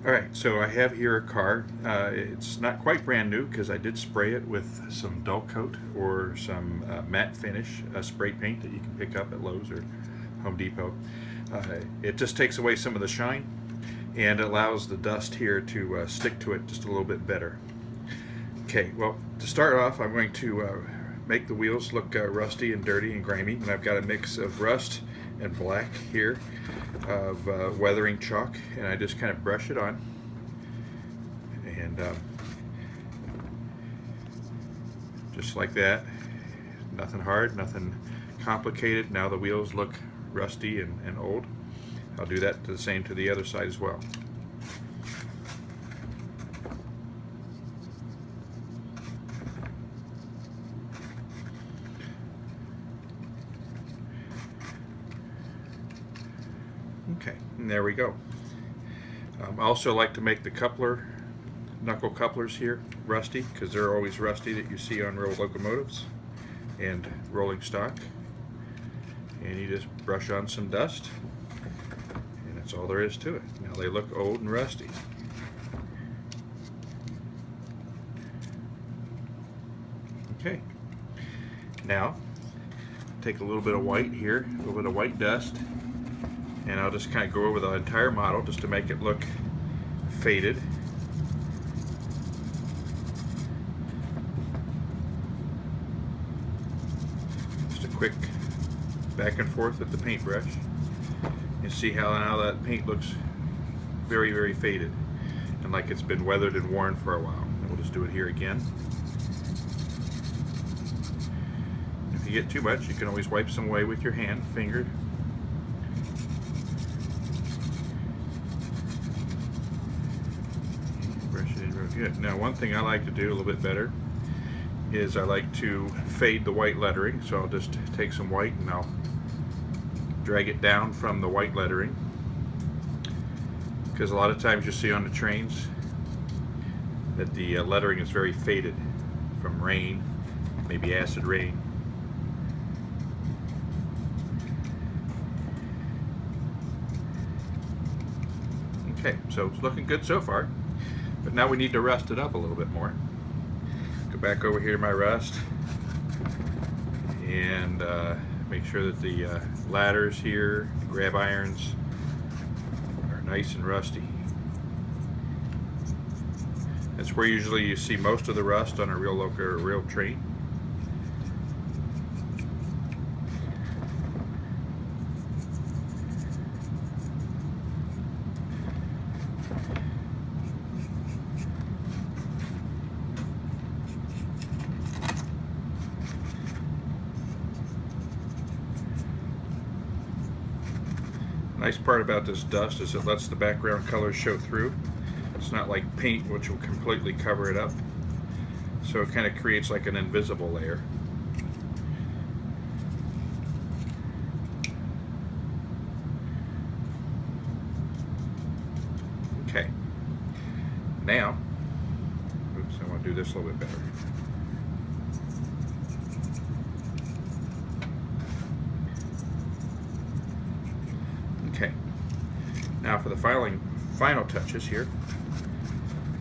Alright, so I have here a car. It's not quite brand new because I did spray it with some dull coat or some matte finish spray paint that you can pick up at Lowe's or Home Depot. It just takes away some of the shine and allows the dust here to stick to it just a little bit better. Okay, well, to start off, I'm going to make the wheels look rusty and dirty and grimy, and I've got a mix of rust and black here of weathering chalk, and I just kind of brush it on, and just like that. Nothing hard, nothing complicated. Now the wheels look rusty and old. I'll do that the same to the other side as well. Okay, and there we go. I also like to make the knuckle couplers here rusty, because they're always rusty that you see on real locomotives and rolling stock. And you just brush on some dust, and that's all there is to it. Now they look old and rusty. Okay, now take a little bit of white here, a little bit of white dust, and I'll just kind of go over the entire model just to make it look faded. Just a quick back and forth with the paintbrush. You see how now that paint looks very, very faded and like it's been weathered and worn for a while. And we'll just do it here again. If you get too much, you can always wipe some away with your hand, fingered. Brush it in real good. Now, one thing I like to do a little bit better is I like to fade the white lettering. So I'll just take some white and I'll drag it down from the white lettering, because a lot of times you see on the trains that the lettering is very faded from rain, maybe acid rain. Okay, so it's looking good so far, but now we need to rust it up a little bit more. Go back over here to my rust and make sure that the ladders here, the grab irons, are nice and rusty. That's where usually you see most of the rust on a real train. Nice part about this dust is it lets the background colors show through. It's not like paint, which will completely cover it up. So it kind of creates like an invisible layer. Okay. Now, oops, I want to do this a little bit better. Okay. Now for the final touches here,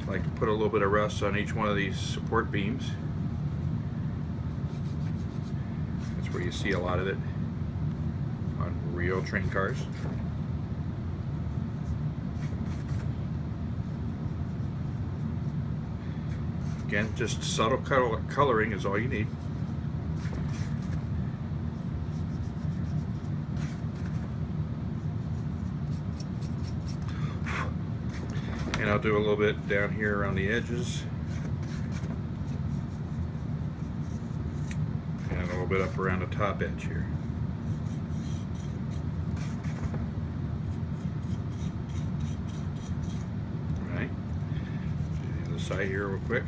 I like to put a little bit of rust on each one of these support beams. That's where you see a lot of it on real train cars. Again, just subtle coloring is all you need. And I'll do a little bit down here around the edges, and a little bit up around the top edge here. All right, do the other side here real quick.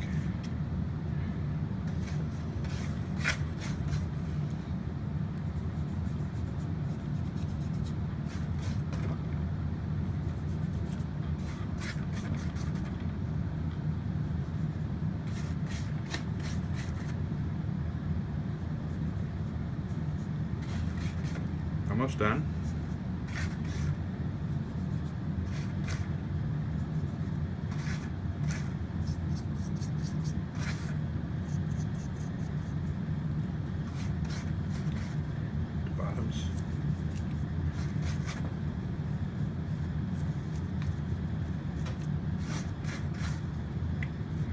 Almost done. bottoms.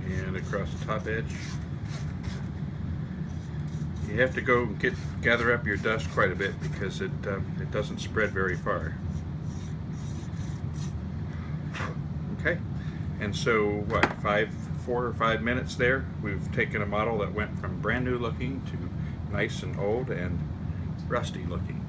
And across the top edge. You have to go and gather up your dust quite a bit because it doesn't spread very far. Okay, and so what, 4 or 5 minutes there, we've taken a model that went from brand new looking to nice and old and rusty looking.